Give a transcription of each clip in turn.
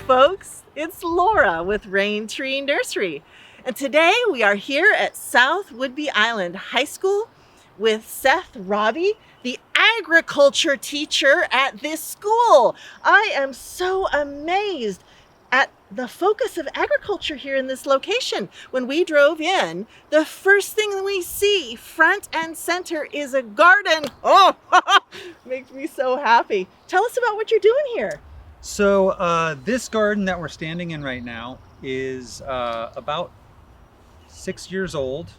folks. It's Laura with Raintree Nursery. And today we are here at South Whidbey Island High School with Seth Robbie, the agriculture teacher at this school. I am so amazed at the focus of agriculture here in this location. When we drove in, the first thing that we see front and center is a garden. Oh, makes me so happy. Tell us about what you're doing here. So this garden that we're standing in right now is about 6 years old,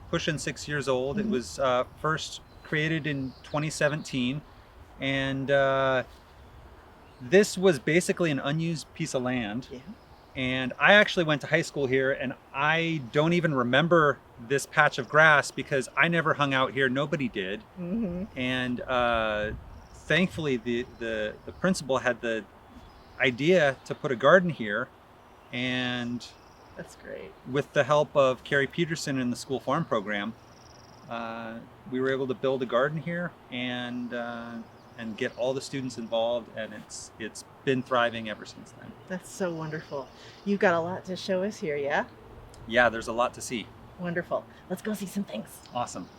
pushing 6 years old. It was first created in 2017, and this was basically an unused piece of land. Yeah. And I actually went to high school here, and I don't even remember this patch of grass because I never hung out here. Nobody did. And thankfully the principal had the idea to put a garden here, and That's great. with the help of Carrie Peterson in the school farm program, we were able to build a garden here and get all the students involved, and it's been thriving ever since then. That's so wonderful. You've got a lot to show us here, yeah? Yeah, there's a lot to see. Wonderful. Let's go see some things. Awesome.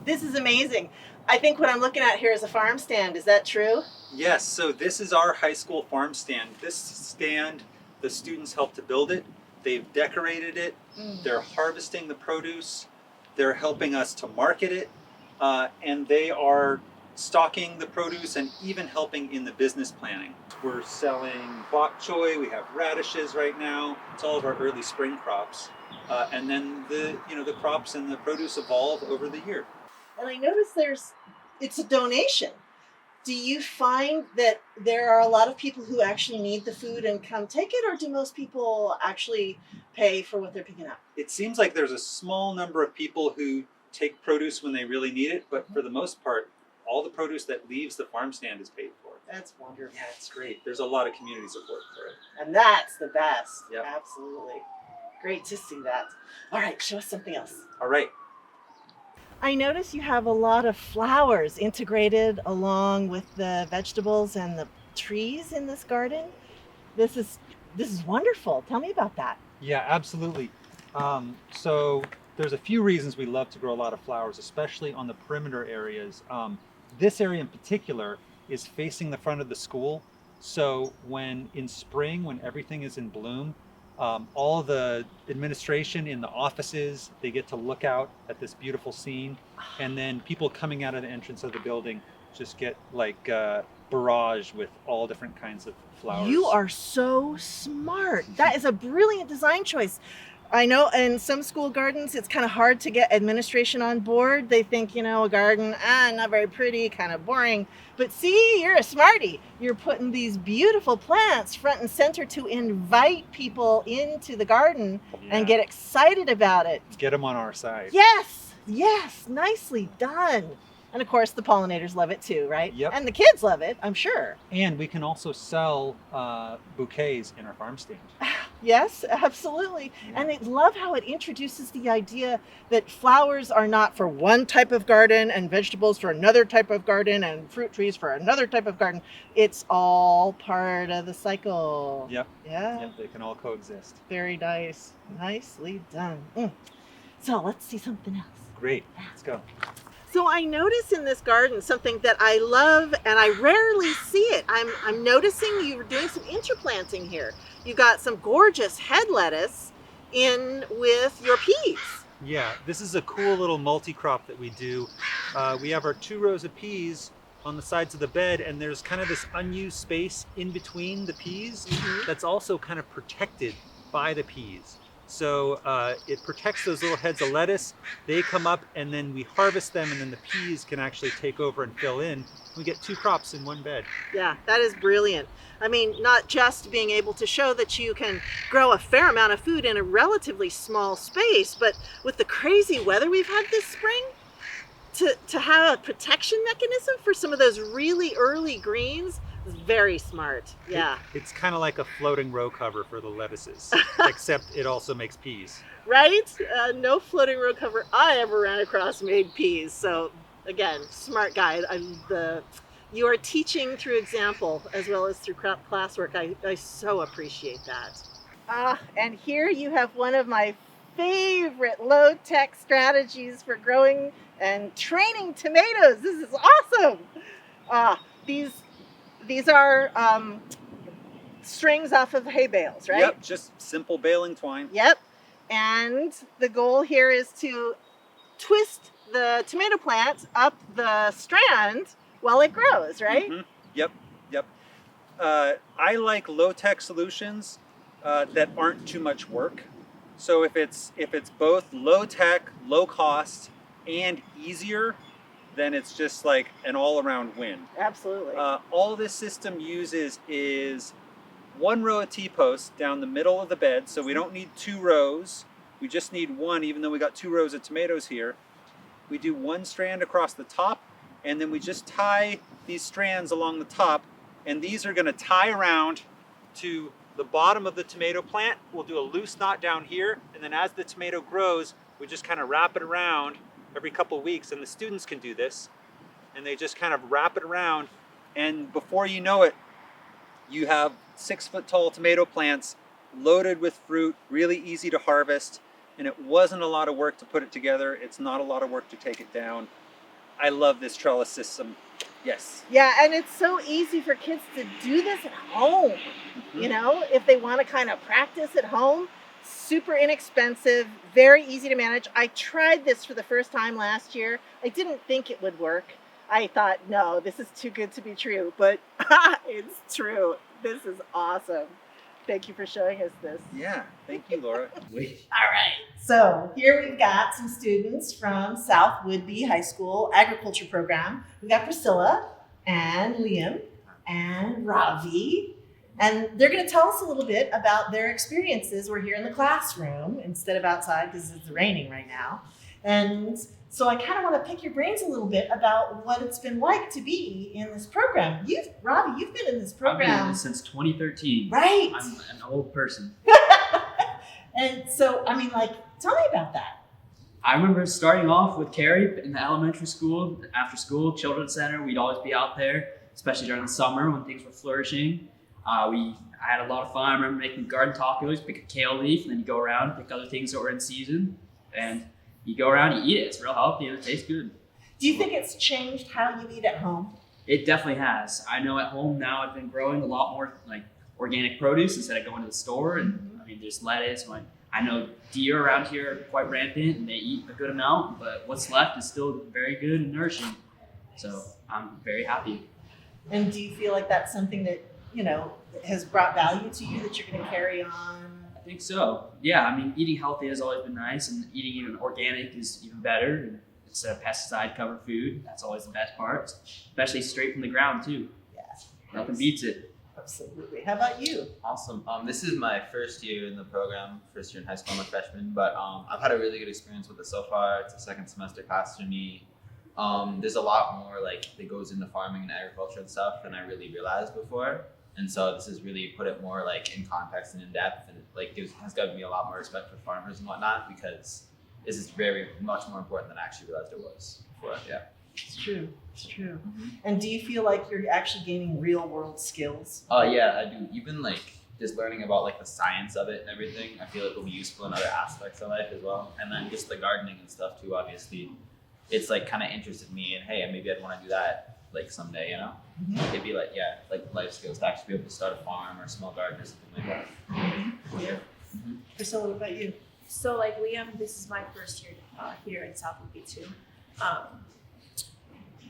This is amazing. I think what I'm looking at here is a farm stand. Is that true? Yes, so this is our high school farm stand. This stand, the students helped to build it. They've decorated it. They're harvesting the produce. They're helping us to market it. And they are stocking the produce and even helping in the business planning. We're selling bok choy. We have radishes right now. It's all of our early spring crops. And then the crops and the produce evolve over the year. And I notice it's a donation. Do you find that there are a lot of people who actually need the food and come take it, or do most people actually pay for what they're picking up? It seems like there's a small number of people who take produce when they really need it, but for the most part, all the produce that leaves the farm stand is paid for. That's wonderful. Yeah, it's great. There's a lot of community support for it. And that's the best. Yep. Absolutely. Great to see that. All right, show us something else. All right. I notice you have a lot of flowers integrated along with the vegetables and the trees in this garden. This is wonderful. Tell me about that. Yeah, absolutely. So there's a few reasons we love to grow a lot of flowers, especially on the perimeter areas. This area in particular is facing the front of the school. So when in spring, when everything is in bloom, all the administration in the offices, they get to look out at this beautiful scene. And then people coming out of the entrance of the building just get like barraged with all different kinds of flowers. You are so smart. That is a brilliant design choice. I know in some school gardens, it's kind of hard to get administration on board. They think, a garden, not very pretty, kind of boring. But see, you're a smarty. You're putting these beautiful plants front and center to invite people into the garden and get excited about it. Get them on our side. Yes, nicely done. And of course, the pollinators love it too, right? Yep. And the kids love it, I'm sure. And we can also sell bouquets in our farm stand. Yes, absolutely. Yeah. And I love how it introduces the idea that flowers are not for one type of garden and vegetables for another type of garden and fruit trees for another type of garden. It's all part of the cycle. Yep. Yeah. Yep, they can all coexist. Very nice. Nicely done. So let's see something else. Great. Let's go. So I notice in this garden something that I love, and I rarely see it. I'm noticing you're doing some interplanting here. You've got some gorgeous head lettuce in with your peas. Yeah, this is a cool little multi-crop that we do. We have our 2 rows of peas on the sides of the bed, and there's kind of this unused space in between the peas that's also kind of protected by the peas. So it protects those little heads of lettuce. They come up, and then we harvest them, and then the peas can actually take over and fill in. We get 2 crops in one bed. Yeah, that is brilliant. I mean, not just being able to show that you can grow a fair amount of food in a relatively small space, but with the crazy weather we've had this spring, to have a protection mechanism for some of those really early greens is very smart. Yeah. It's kind of like a floating row cover for the lettuces, except it also makes peas. Right? No floating row cover I ever ran across made peas. So again, smart guy. you are teaching through example as well as through classwork. I so appreciate that. And here you have one of my favorite low-tech strategies for growing and training tomatoes. This is awesome. These are strings off of hay bales, right? Yep, just simple baling twine. Yep. And the goal here is to twist the tomato plant up the strand while it grows, right? Mm-hmm. Yep. I like low-tech solutions that aren't too much work. So if it's both low-tech, low-cost, and easier, then it's just like an all-around win. Absolutely. All this system uses is one row of T-posts down the middle of the bed, so we don't need 2 rows. We just need one, even though we got 2 rows of tomatoes here. We do 1 strand across the top, and then we just tie these strands along the top, and these are going to tie around to the bottom of the tomato plant. We'll do a loose knot down here, and then as the tomato grows, we just kind of wrap it around every couple of weeks, and the students can do this, and they just kind of wrap it around, and before you know it, you have 6-foot tall tomato plants loaded with fruit, really easy to harvest, and it wasn't a lot of work to put it together. It's not a lot of work to take it down. I love this trellis system. Yes. Yeah, and it's so easy for kids to do this at home. Mm-hmm. You know, if they want to kind of practice at home, super inexpensive, very easy to manage. I tried this for the first time last year. I didn't think it would work. I thought, no, this is too good to be true, but it's true. This is awesome. Thank you for showing us this. Yeah, thank you, Laura. All right. So here we've got some students from South Whidbey High School agriculture program. We've got Priscilla and Liam and Ravi. And they're going to tell us a little bit about their experiences. We're here in the classroom instead of outside because it's raining right now. And so I kind of want to pick your brains a little bit about what it's been like to be in this program. Ravi, you've been in this program. I've been in this since 2013. Right. I'm an old person. And so, I mean, like, tell me about that. I remember starting off with Carrie in the elementary school, after school, children's center. We'd always be out there, especially during the summer when things were flourishing. I had a lot of fun. I remember making garden tacos, pick a kale leaf, and then you go around, pick other things that were in season. And you go around, you eat it. It's real healthy and it tastes good. Do you think it's changed how you eat at home? It definitely has. I know at home now I've been growing a lot more like organic produce instead of going to the store. And I mean, there's lettuce. I know deer around here are quite rampant and they eat a good amount, but what's left is still very good and nourishing. So I'm very happy. And do you feel like that's something that, you know, has brought value to you that you're going to carry on? I think so. Yeah, I mean, eating healthy has always been nice, and eating even organic is even better. And it's a pesticide-covered food. That's always the best part, especially straight from the ground too. Yeah, nothing beats it. Absolutely. How about you? Awesome. This is my first year in the program, first year in high school. I'm a freshman, but I've had a really good experience with it so far. It's a second semester class for me. There's a lot more that goes into farming and agriculture and stuff than I really realized before. And so this has really put it more in context and in depth, and it has given me a lot more respect for farmers and whatnot, because this is very much more important than I actually realized it was before. Yeah. It's true. It's true. Mm-hmm. And do you feel like you're actually gaining real world skills? Oh yeah, I do. Even just learning about the science of it and everything, I feel it will be useful in other aspects of life as well. And then just the gardening and stuff too, obviously. It's kind of interested me, and hey, maybe I'd want to do that someday, you know? Mm-hmm. It'd be life skills to actually be able to start a farm or a small garden or something like that. Mm-hmm. Yeah. Mm-hmm. Priscilla, what about you? So Liam, this is my first year here in South Whidbey too.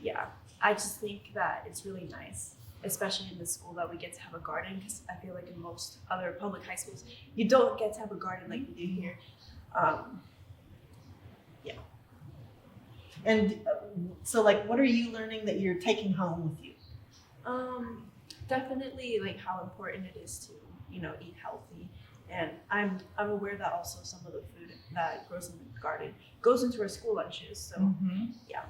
Yeah, I just think that it's really nice, especially in the school, that we get to have a garden, because I feel like in most other public high schools, you don't get to have a garden like we do here. Yeah. And so what are you learning that you're taking home with you? Definitely how important it is to, eat healthy. And I'm aware that also some of the food that grows in the garden goes into our school lunches. So yeah.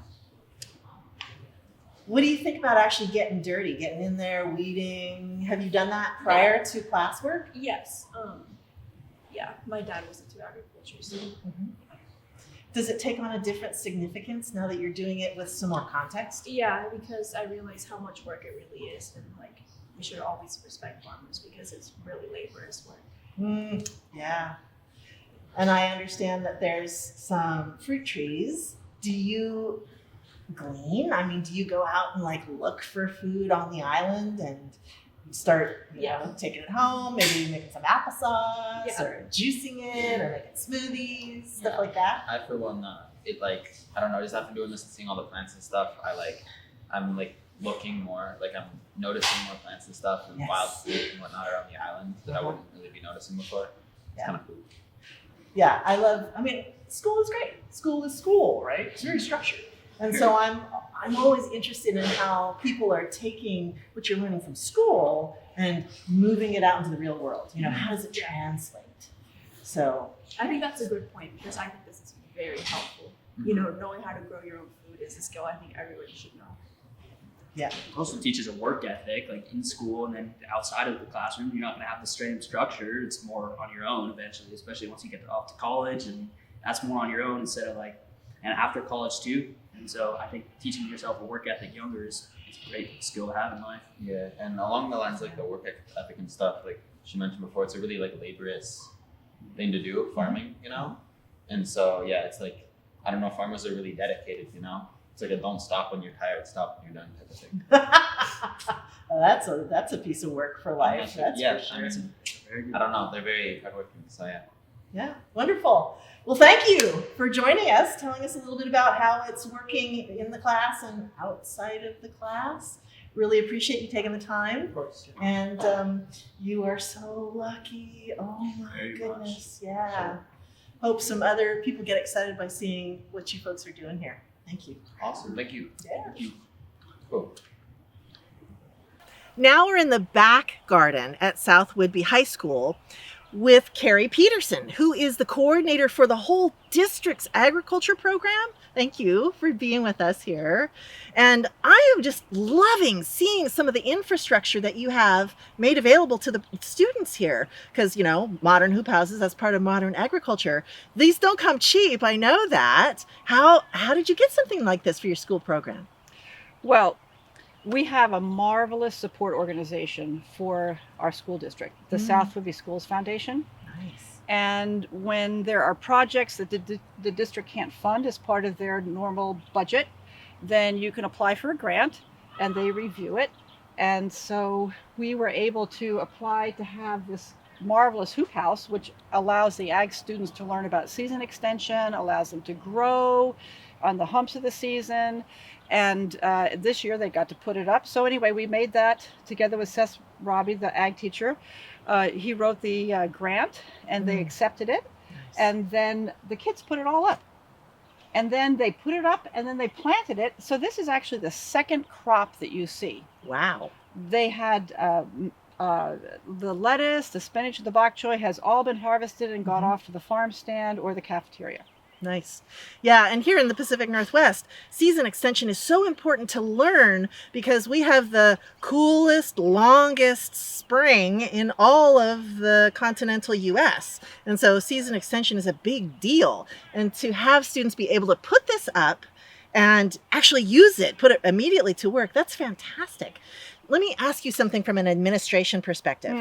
What do you think about actually getting dirty, getting in there, weeding? Have you done that prior to classwork? Yes. Yeah, my dad was into agriculture. So. Does it take on a different significance now that you're doing it with some more context? Yeah, because I realize how much work it really is, and like we should always respect farmers because it's really laborious work. Yeah. And I understand that there's some fruit trees. Do you glean? I mean, do you go out and like look for food on the island and start, you know, taking it home, maybe making some applesauce or juicing it or making smoothies, stuff like that? I for one, I don't know, just after doing this and seeing all the plants and stuff, I'm looking more, like I'm noticing more plants and stuff and wild fruit and whatnot around the island that I wouldn't really be noticing before. It's kind of cool. Yeah, I mean, school is great. School is school, right? It's very structured. And so I'm always interested in how people are taking what you're learning from school and moving it out into the real world. You know, how does it translate? So I think that's a good point because I think this is very helpful. You know, knowing how to grow your own food is a skill I think everybody should know. yeah. It also teaches a work ethic, like in school and then outside of the classroom. You're not going to have the same structure. It's more on your own eventually, especially once you get off to college, and that's more on your own instead of and after college too. And so I think teaching yourself a work ethic younger is a great skill to have in life. Yeah, and along the lines the work ethic and stuff, like she mentioned before, it's a really laborious thing to do, farming, you know? And so yeah, it's I don't know, farmers are really dedicated, you know? It's a don't stop when you're tired, stop when you're done type of thing. Well, that's a piece of work for life. That's for sure. I don't know, they're very hardworking, so yeah. Yeah, wonderful. Well, thank you for joining us, telling us a little bit about how it's working in the class and outside of the class. Really appreciate you taking the time. Of course. And you are so lucky. Oh my Very goodness. Yeah. Hope some other people get excited by seeing what you folks are doing here. Thank you. Awesome, thank you. Yeah. Cool. Now we're in the back garden at South Whidbey High School with Carrie Peterson, who is the coordinator for the whole district's agriculture program. Thank you for being with us here. And I am just loving seeing some of the infrastructure that you have made available to the students here. Because, you know, modern hoop houses, that's part of modern agriculture. These don't come cheap, I know that. How did you get something like this for your school program? Well, we have a marvelous support organization for our school district, the South Whidbey Schools Foundation. Nice. And when there are projects that the district can't fund as part of their normal budget, then you can apply for a grant and they review it. And so we were able to apply to have this marvelous hoop house, which allows the ag students to learn about season extension, allows them to grow on the humps of the season. And this year they got to put it up. So anyway, we made that together with Seth Robbie, the ag teacher. He wrote the grant and they accepted it. Nice. And then the kids put it all up. And then they put it up and then they planted it. So this is actually the second crop that you see. Wow. They had the lettuce, the spinach, the bok choy has all been harvested and got off to the farm stand or the cafeteria. Nice. Yeah, and here in the Pacific Northwest, season extension is so important to learn because we have the coolest, longest spring in all of the continental U.S. And so season extension is a big deal. And to have students be able to put this up and actually use it, put it immediately to work, that's fantastic. Let me ask you something from an administration perspective.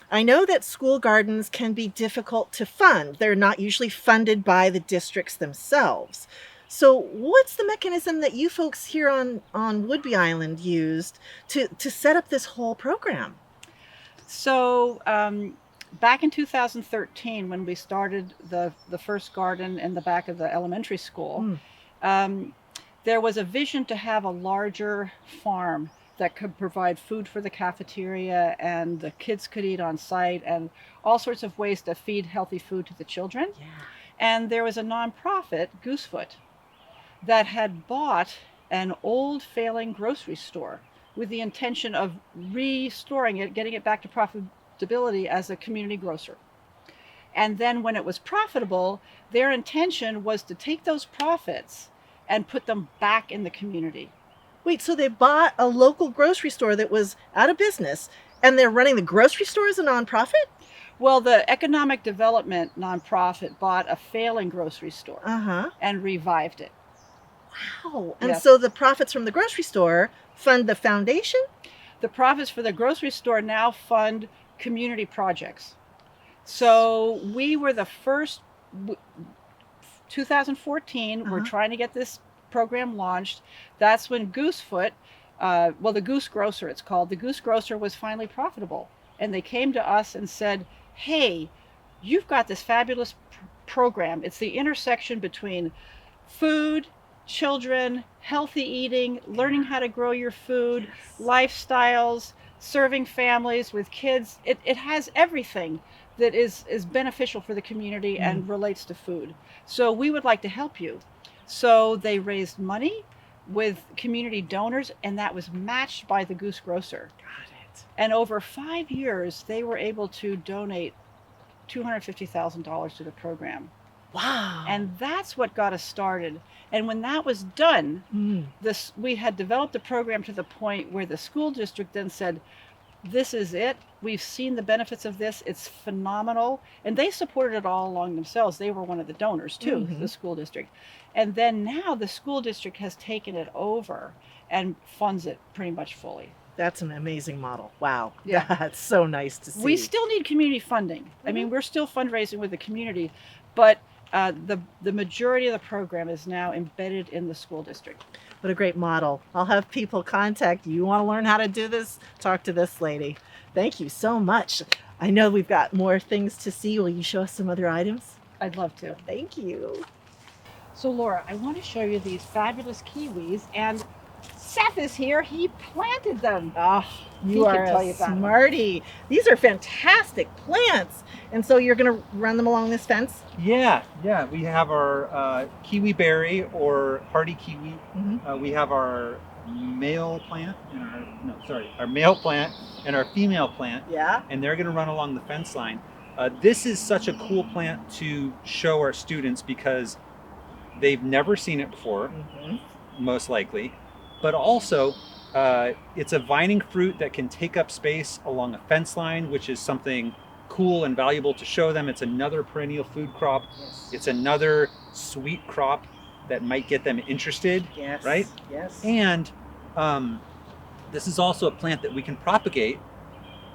I know that school gardens can be difficult to fund. They're not usually funded by the districts themselves. So what's the mechanism that you folks here on Whidbey Island used to set up this whole program? So back in 2013, when we started the first garden in the back of the elementary school, there was a vision to have a larger farm that could provide food for the cafeteria and the kids could eat on site and all sorts of ways to feed healthy food to the children. Yeah. And there was a nonprofit, Goosefoot, that had bought an old failing grocery store with the intention of restoring it, getting it back to profitability as a community grocer. And then when it was profitable, their intention was to take those profits and put them back in the community. Wait, so they bought a local grocery store that was out of business and they're running the grocery store as a nonprofit? Well, the economic development nonprofit bought a failing grocery store Uh-huh. and revived it. Wow. And Yes. so the profits from the grocery store fund the foundation? The profits for the grocery store now fund community projects. So we were the first, 2014, we're Uh-huh. trying to get this program launched. That's when Goosefoot, well, the Goose Grocer, it's called, the Goose Grocer was finally profitable. And they came to us and said, hey, you've got this fabulous program. It's the intersection between food, children, healthy eating, learning how to grow your food, lifestyles, serving families with kids. It has everything that is beneficial for the community and relates to food. So we would like to help you. So they raised money with community donors, and that was matched by the Goose Grocer. Got it. And over 5 years, they were able to donate $250,000 to the program. Wow. And that's what got us started. And when that was done, we had developed the program to the point where the school district then said, this is it. We've seen the benefits of this. It's phenomenal. And they supported it all along themselves. They were one of the donors too, the school district. And then now the school district has taken it over and funds it pretty much fully. That's an amazing model. Wow. Yeah. That's so nice to see. We still need community funding. I mean, we're still fundraising with the community, but the majority of the program is now embedded in the school district. What a great model. I'll have people contact you. You want to learn how to do this? Talk to this lady. Thank you so much. I know we've got more things to see. Will you show us some other items? I'd love to. Thank you. So Laura, I want to show you these fabulous kiwis, and Seth is here. He planted them. Oh, He you can are tell a you about them. smarty. These are fantastic plants. And so you're going to run them along this fence? Yeah. We have our kiwi berry or hardy kiwi. We have our male plant and our male plant and our female plant. Yeah. And they're going to run along the fence line. This is such a cool plant to show our students because they've never seen it before, most likely. But also, it's a vining fruit that can take up space along a fence line, which is something cool and valuable to show them. It's another perennial food crop. Yes. It's another sweet crop that might get them interested, Yes. right? Yes. And this is also a plant that we can propagate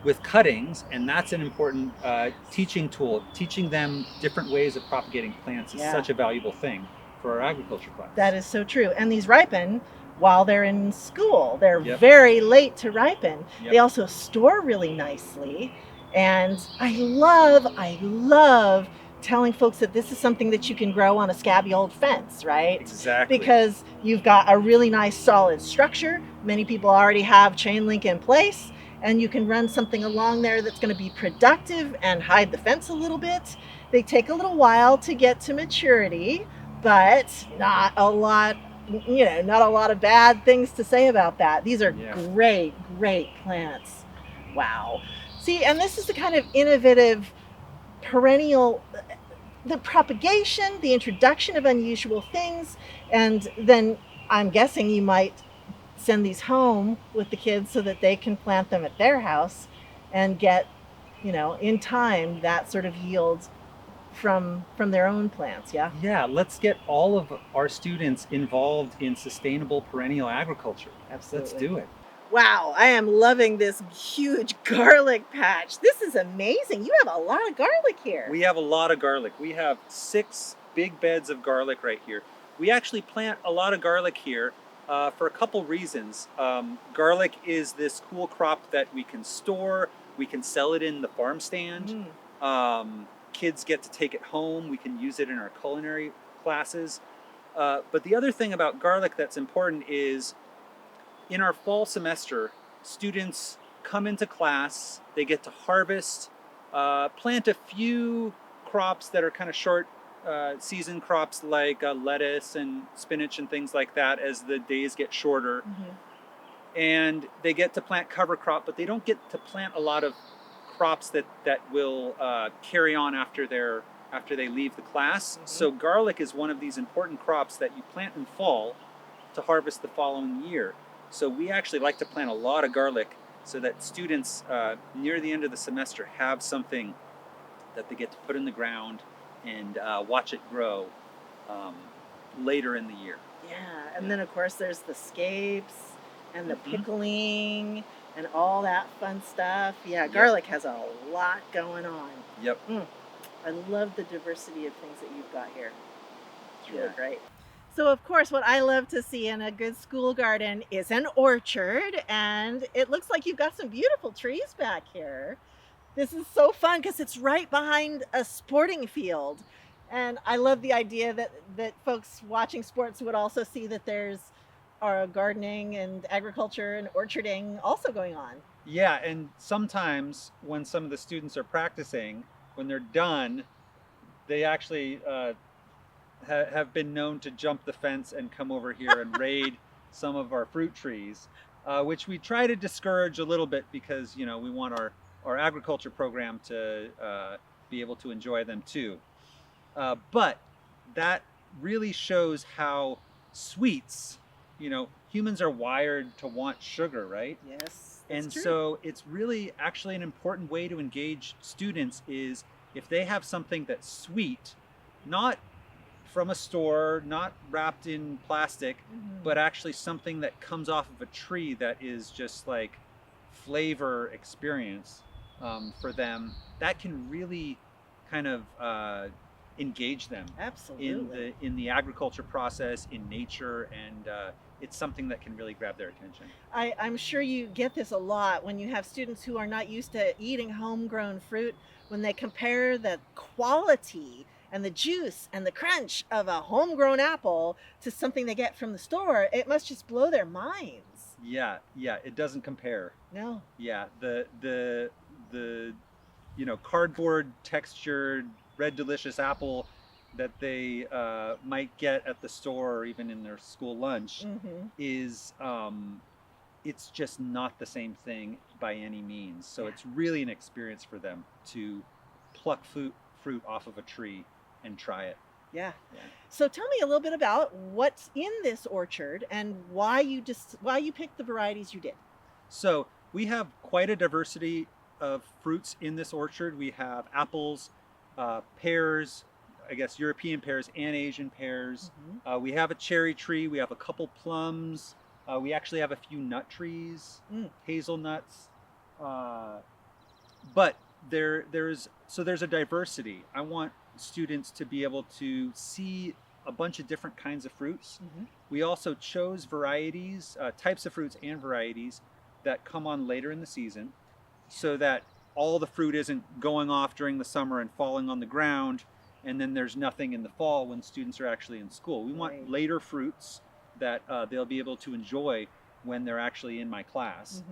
with cuttings, and that's an important teaching tool. Teaching them different ways of propagating plants is such a valuable thing for our agriculture class. That is so true. And these ripen while they're in school. They're Yep. very late to ripen. Yep. They also store really nicely. And I love telling folks that this is something that you can grow on a scabby old fence, right? Exactly. Because you've got a really nice solid structure. Many people already have chain link in place, and you can run something along there that's going to be productive and hide the fence a little bit. They take a little while to get to maturity, but not a lot of bad things to say about that. These are great plants. Wow. See, and this is the kind of innovative perennial, the propagation, the introduction of unusual things, and then I'm guessing you might send these home with the kids so that they can plant them at their house and get, in time, that sort of yield from their own plants. Yeah, let's get all of our students involved in sustainable perennial agriculture. Absolutely. Let's do it. Wow, I am loving this huge garlic patch. This is amazing. You have a lot of garlic here. We have a lot of garlic. We have 6 big beds of garlic right here. We actually plant a lot of garlic here for a couple reasons. Garlic is this cool crop that we can store. We can sell it in the farm stand. Kids get to take it home. We can use it in our culinary classes. But the other thing about garlic that's important is in our fall semester, students come into class, they get to harvest, plant a few crops that are kind of short season crops like lettuce and spinach and things like that as the days get shorter. And they get to plant cover crop, but they don't get to plant a lot of crops that will carry on after they leave the class. So garlic is one of these important crops that you plant in fall to harvest the following year. So we actually like to plant a lot of garlic so that students near the end of the semester have something that they get to put in the ground and watch it grow later in the year. Yeah, and then of course there's the scapes and the pickling and all that fun stuff. Yeah, garlic has a lot going on. Yep. I love the diversity of things that you've got here. It's really great. So of course what I love to see in a good school garden is an orchard, and it looks like you've got some beautiful trees back here. This is so fun because it's right behind a sporting field. And I love the idea that folks watching sports would also see that there's gardening and agriculture and orcharding also going on. Yeah, and sometimes when some of the students are practicing, when they're done, they actually have been known to jump the fence and come over here and raid some of our fruit trees, which we try to discourage a little bit because, you know, we want our agriculture program to be able to enjoy them too. But that really shows how sweets, you know, humans are wired to want sugar, right? Yes. And true. so it's really actually an important way to engage students is if they have something that's sweet, not from a store, not wrapped in plastic, but actually something that comes off of a tree that is just like flavor experience for them, that can really kind of engage them Absolutely. in the agriculture process, in nature, and it's something that can really grab their attention. I'm sure you get this a lot when you have students who are not used to eating homegrown fruit. When they compare the quality and the juice and the crunch of a homegrown apple to something they get from the store, it must just blow their minds. Yeah, it doesn't compare. No. Yeah, the you know, cardboard textured red delicious apple that they might get at the store or even in their school lunch is it's just not the same thing by any means. So it's really an experience for them to pluck fruit off of a tree and try it. Yeah. So tell me a little bit about what's in this orchard and why you picked the varieties you did. So we have quite a diversity of fruits in this orchard. We have apples, pears, I guess European pears and Asian pears. We have a cherry tree. We have a couple plums. We actually have a few nut trees, hazelnuts. But there's a diversity. I want students to be able to see a bunch of different kinds of fruits. We also chose varieties, types of fruits and varieties that come on later in the season, so that all the fruit isn't going off during the summer and falling on the ground, and then there's nothing in the fall when students are actually in school. We want later fruits that they'll be able to enjoy when they're actually in my class.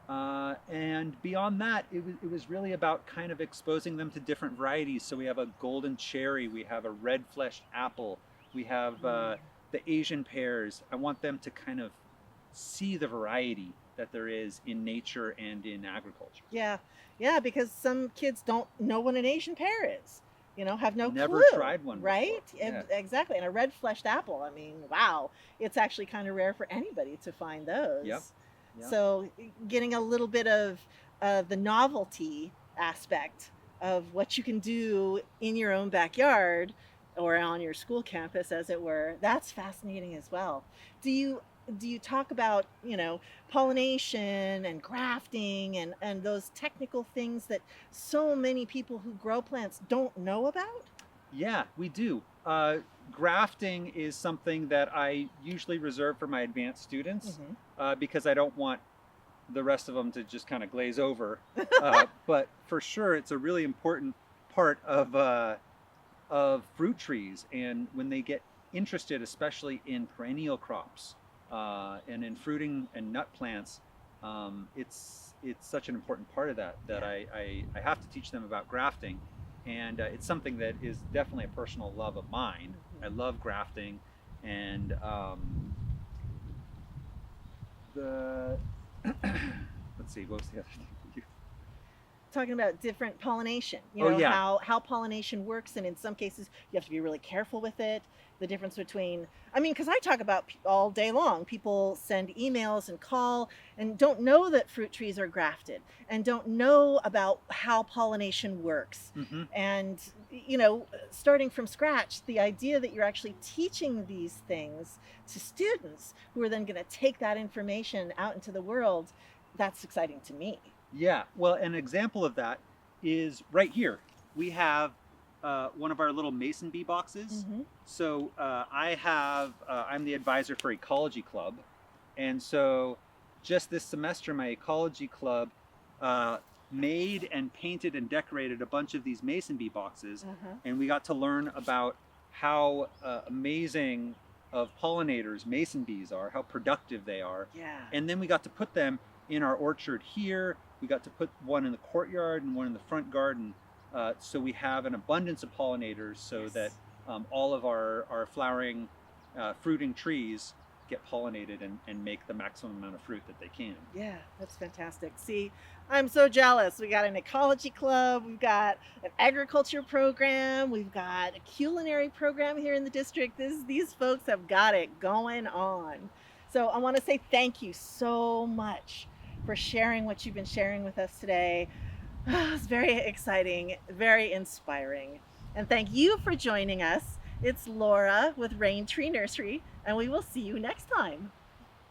And beyond that, it was really about kind of exposing them to different varieties. So we have a golden cherry, we have a red fleshed apple, we have the Asian pears. I want them to kind of see the variety that there is in nature and in agriculture. Yeah, because some kids don't know what an Asian pear is. You know, have no Never clue. tried one right? before. Exactly. And a red fleshed apple, I mean, wow. It's actually kind of rare for anybody to find those. Yep. So getting a little bit of the novelty aspect of what you can do in your own backyard or on your school campus, as it were, that's fascinating as well. Do you talk about, you know, pollination and grafting and those technical things that so many people who grow plants don't know about? Yeah, we do. Grafting is something that I usually reserve for my advanced students because I don't want the rest of them to just kind of glaze over. But for sure, it's a really important part of fruit trees. And when they get interested, especially in perennial crops, and in fruiting and nut plants, it's such an important part of that I have to teach them about grafting, and it's something that is definitely a personal love of mine. I love grafting, and let's see, what was the other thing? talking about different pollination. Oh, yeah. How pollination works, and in some cases you have to be really careful with it. The difference between, because I talk about all day long. People send emails and call and don't know that fruit trees are grafted and don't know about how pollination works. Mm-hmm. And starting from scratch, the idea that you're actually teaching these things to students who are then going to take that information out into the world, that's exciting to me. Yeah, well, an example of that is right here. We have one of our little mason bee boxes. Mm-hmm. So I'm the advisor for Ecology Club. And so just this semester, my Ecology Club made and painted and decorated a bunch of these mason bee boxes. Uh-huh. And we got to learn about how amazing of pollinators mason bees are, how productive they are. Yeah. And then we got to put them in our orchard here. We got to put one in the courtyard and one in the front garden. So we have an abundance of pollinators so Yes. that all of our flowering, fruiting trees get pollinated and make the maximum amount of fruit that they can. Yeah, that's fantastic. See, I'm so jealous. We got an ecology club, we've got an agriculture program, we've got a culinary program here in the district. These folks have got it going on. So I want to say thank you so much for sharing what you've been sharing with us today. It's very exciting, very inspiring. And thank you for joining us. It's Laura with Raintree Nursery, and we will see you next time.